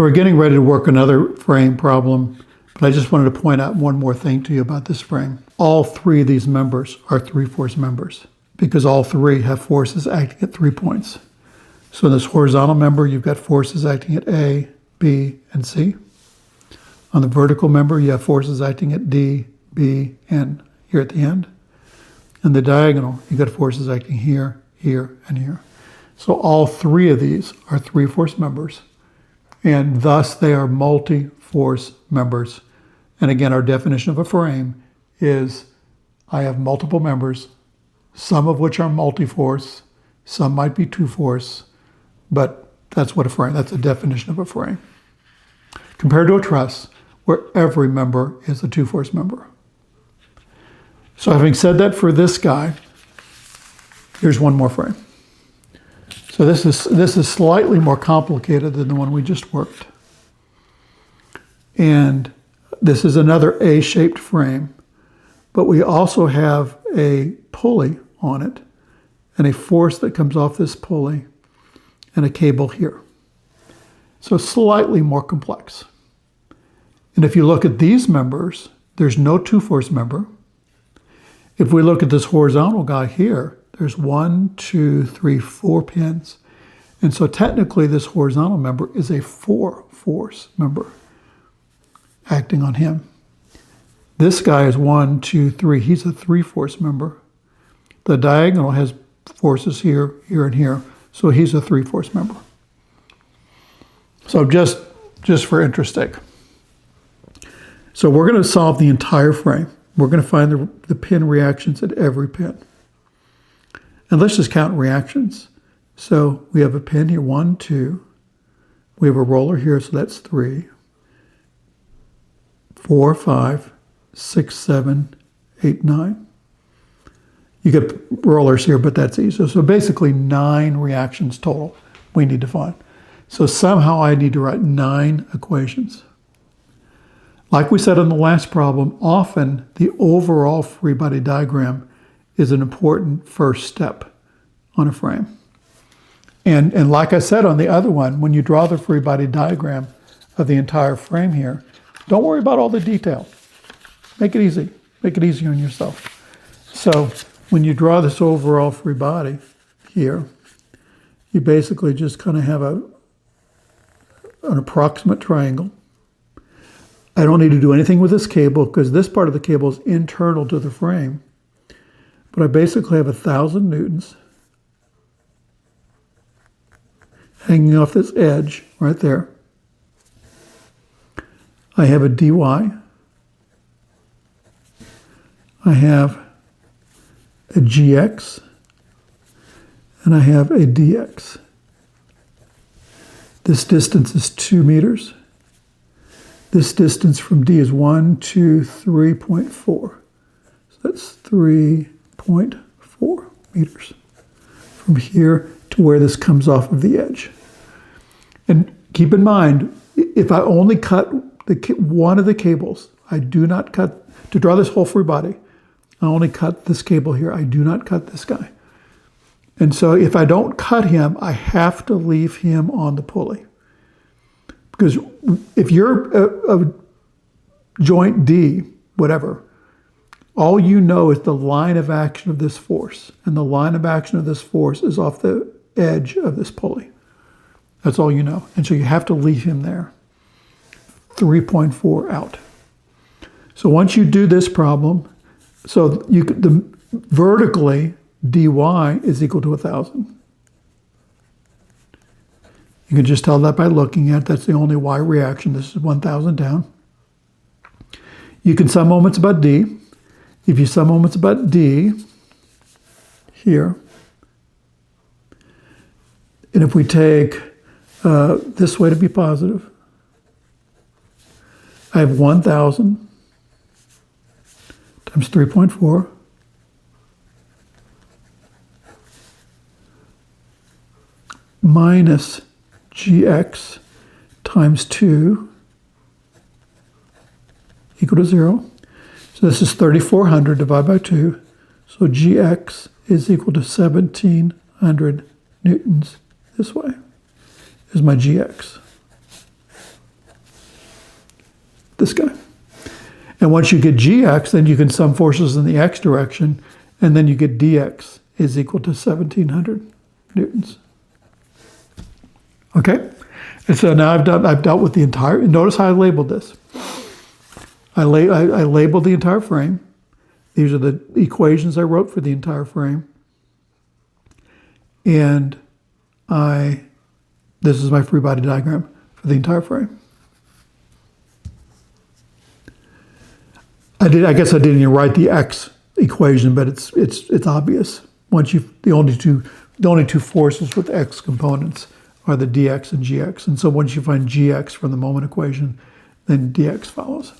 So we're getting ready to work another frame problem, but I just wanted to point out one more thing to you about this frame. All three of these members are three-force members because all three have forces acting at 3 points. So in this horizontal member, you've got forces acting at A, B, and C. On the vertical member, you have forces acting at D, B, and here at the end. In the diagonal, you've got forces acting here, here, and here. So all three of these are three-force members, and thus they are multi-force members. And again, our definition of a frame is I have multiple members, some of which are multi-force, some might be two-force, but that's what a frame, that's the definition of a frame. Compared to a truss, where every member is a two-force member. So having said that for this guy, here's one more frame. So this is slightly more complicated than the one we just worked. And this is another A-shaped frame, but we also have a pulley on it and a force that comes off this pulley and a cable here. So slightly more complex. And if you look at these members, there's no two-force member. If we look at this horizontal guy here, there's 1, 2, 3, 4 pins. And so technically this horizontal member is a 4-force member acting on him. This guy is 1, 2, 3. He's a 3-force member. The diagonal has forces here, here, and here. So he's a 3-force member. So just for interest sake. So we're going to solve the entire frame. We're going to find the pin reactions at every pin. And let's just count reactions. So we have a pin here, 1, 2. We have a roller here, so that's 3. 4, 5, 6, 7, 8, 9. You get rollers here, but that's easy. So basically 9 reactions total we need to find. So somehow I need to write 9 equations. Like we said in the last problem, often the overall free body diagram is an important first step on a frame. And like I said on the other one, when you draw the free body diagram of the entire frame here, don't worry about all the detail. Make it easy. Make it easy on yourself. So when you draw this overall free body here, you basically just kind of have an approximate triangle. I don't need to do anything with this cable because this part of the cable is internal to the frame. But I basically have 1,000 newtons hanging off this edge right there. I have a dy. I have a gx. And I have a dx. This distance is 2 meters. This distance from D is 1, 2, 3.4. So that's 3.4 meters from here to where this comes off of the edge. And keep in mind, if I only cut one of the cables, I do not cut, to draw this whole free body, I only cut this cable here. I do not cut this guy. And so if I don't cut him, I have to leave him on the pulley. Because if you're a joint D, whatever, all you know is the line of action of this force. And the line of action of this force is off the edge of this pulley. That's all you know. And so you have to leave him there. 3.4 out. So once you do this problem, so vertically, dy is equal to 1,000. You can just tell that by looking at it. That's the only y reaction. This is 1,000 down. You can sum moments about d. If you sum moments about d here, and if we take this way to be positive, I have 1,000 times 3.4 minus gx times 2 equal to 0. So this is 3,400 divided by 2. So gx is equal to 1,700 newtons this way is my gx. this guy. And once you get gx, then you can sum forces in the x direction, and then you get dx is equal to 1,700 newtons. Okay? And so now I've dealt with the entire, notice how I labeled this. I labeled the entire frame. These are the equations I wrote for the entire frame. And this is my free body diagram for the entire frame. I guess I didn't even write the x equation, but it's obvious. Once the only two forces with x components are the dx and gx. And so once you find gx from the moment equation, then dx follows.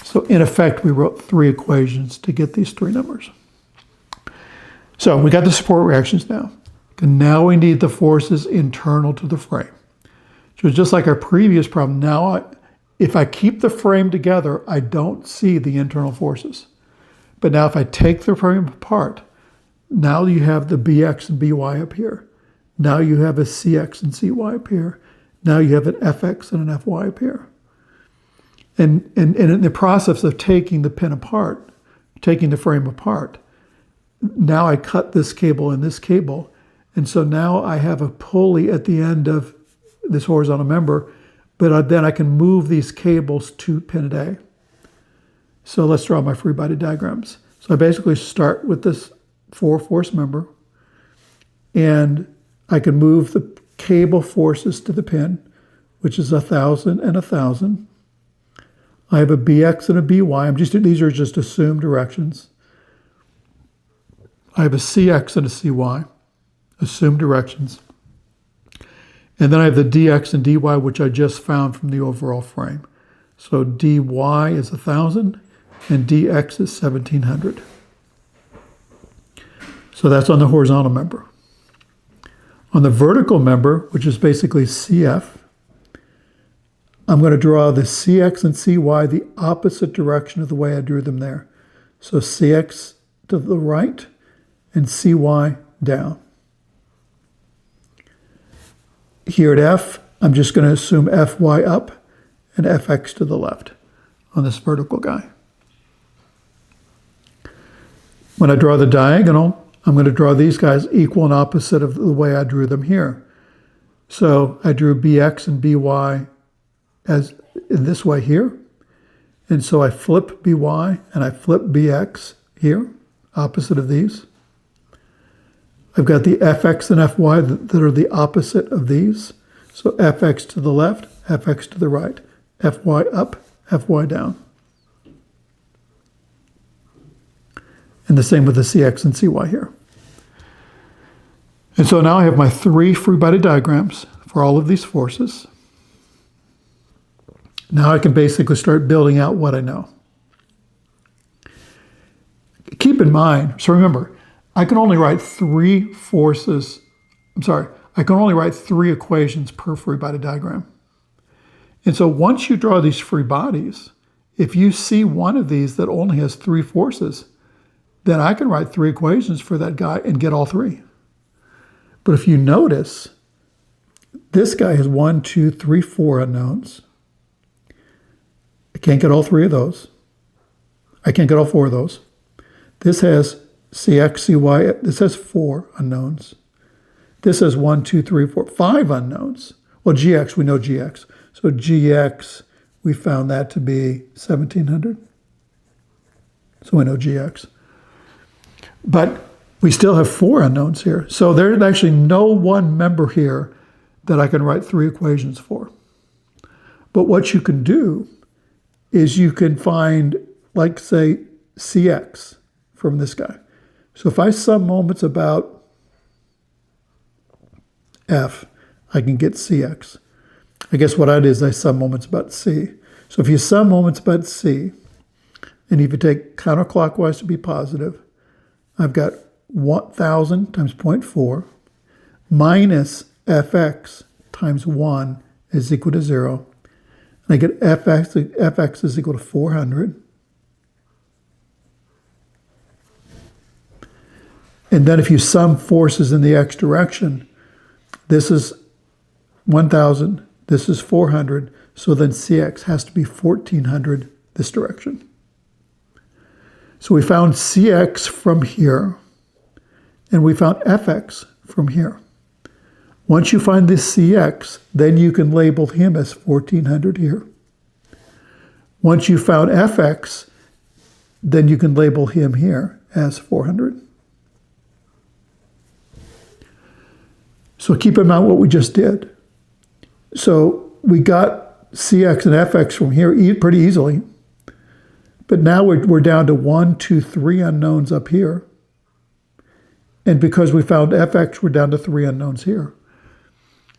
So in effect, we wrote 3 equations to get these 3 numbers. So we got the support reactions now. And now we need the forces internal to the frame. So just like our previous problem, now if I keep the frame together, I don't see the internal forces. But now if I take the frame apart, now you have the bx and by up here. Now you have a cx and cy up here. Now you have an fx and an fy up here. And in the process of taking the pin apart, taking the frame apart, now I cut this cable and this cable. And so now I have a pulley at the end of this horizontal member, but then I can move these cables to pin A. So let's draw my free body diagrams. So I basically start with this 4-force member, and I can move the cable forces to the pin, which is 1,000 and 1,000. I have a bx and a by. These are just assumed directions. I have a cx and a cy, assumed directions. And then I have the dx and dy, which I just found from the overall frame. So dy is 1,000 and dx is 1,700. So that's on the horizontal member. On the vertical member, which is basically CF, I'm going to draw the CX and CY the opposite direction of the way I drew them there. So CX to the right and CY down. Here at F, I'm just going to assume FY up and FX to the left on this vertical guy. When I draw the diagonal, I'm going to draw these guys equal and opposite of the way I drew them here. So I drew BX and BY as in this way here. And so I flip BY and I flip BX here, opposite of these. I've got the FX and FY that are the opposite of these. So FX to the left, FX to the right, FY up, FY down. And the same with the CX and CY here. And so now I have my 3 free body diagrams for all of these forces. Now I can basically start building out what I know. Keep in mind, so remember, I can only write 3 equations per free body diagram. And so once you draw these free bodies, if you see one of these that only has 3 forces, then I can write 3 equations for that guy and get all 3. But if you notice, this guy has 1, 2, 3, 4 unknowns. I can't get all 3 of those. I can't get all 4 of those. This has CX, CY, this has 4 unknowns. This has 1, 2, 3, 4, 5 unknowns. Well, GX, we know GX. So GX, we found that to be 1,700. So we know GX. But we still have 4 unknowns here. So there's actually no one member here that I can write 3 equations for. But what you can do is you can find, like, say, CX from this guy. So if I sum moments about F, I can get CX. I guess what I did is I sum moments about C. So if you sum moments about C, and if you take counterclockwise to be positive, I've got 1,000 times 0.4 minus Fx times 1 is equal to 0. And I get Fx is equal to 400. And then if you sum forces in the x direction, this is 1,000, This is 400. So then CX has to be 1400 this direction. So we found CX from here, and we found FX from here. Once you find this CX, then you can label him as 1400 here. Once you found FX, then you can label him here as 400. So keep in mind what we just did. So we got CX and FX from here pretty easily. But now we're down to 1, 2, 3 unknowns up here. And because we found FX, we're down to 3 unknowns here.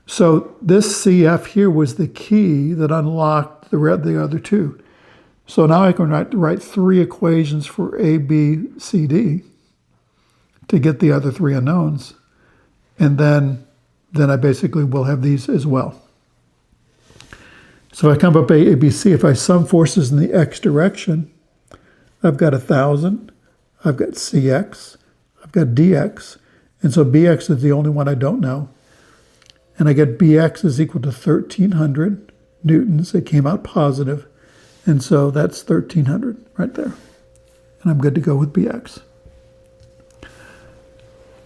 So this CF here was the key that unlocked the other 2. So now I can write 3 equations for A, B, C, D to get the other 3 unknowns. And then I basically will have these as well. So if I come up A, B, C, if I sum forces in the X direction, I've got 1,000, I've got CX, I've got DX, and so BX is the only one I don't know. And I get BX is equal to 1,300 newtons. It came out positive, and so that's 1,300 right there. And I'm good to go with BX.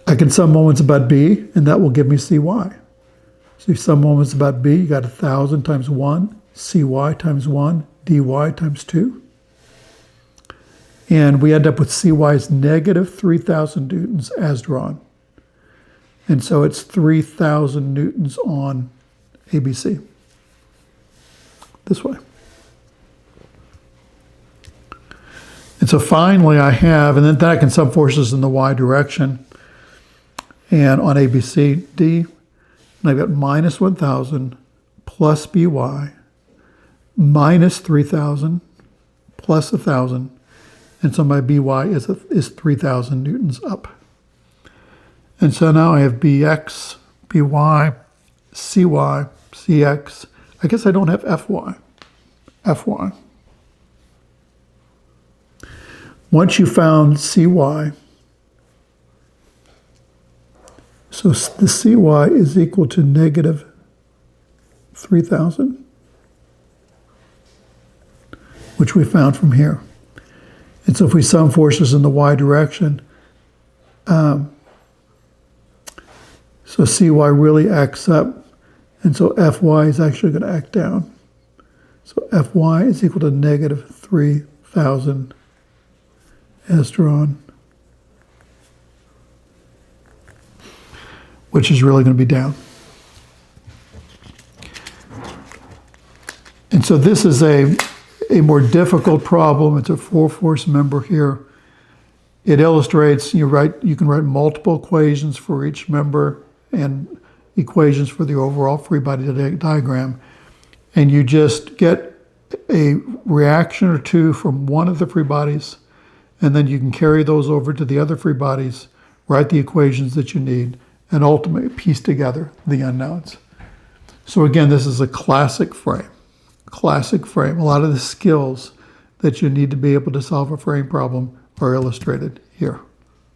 I can sum moments about B, and that will give me CY. So you sum moments about B, you got 1,000 times 1, CY times 1, DY times 2. And we end up with CY is negative 3,000 newtons as drawn. And so it's 3,000 newtons on ABC. This way. And so finally I have, and then I can sum forces in the Y direction. And on ABCD, and I've got minus 1,000 plus BY minus 3,000 plus 1,000. And so my BY is 3,000 newtons up. And so now I have BX, BY, CY, CX. I guess I don't have FY. FY. Once you found CY, so the CY is equal to negative 3,000, which we found from here. And so if we sum forces in the Y direction, so CY really acts up, and so FY is actually going to act down. So FY is equal to negative 3,000 as drawn, which is really going to be down. And so this is a more difficult problem. It's a 4-force member here. It illustrates, you can write multiple equations for each member and equations for the overall free body diagram. And you just get a reaction or two from one of the free bodies, and then you can carry those over to the other free bodies, write the equations that you need, and ultimately piece together the unknowns. So again, this is a classic frame. Classic frame. A lot of the skills that you need to be able to solve a frame problem are illustrated here.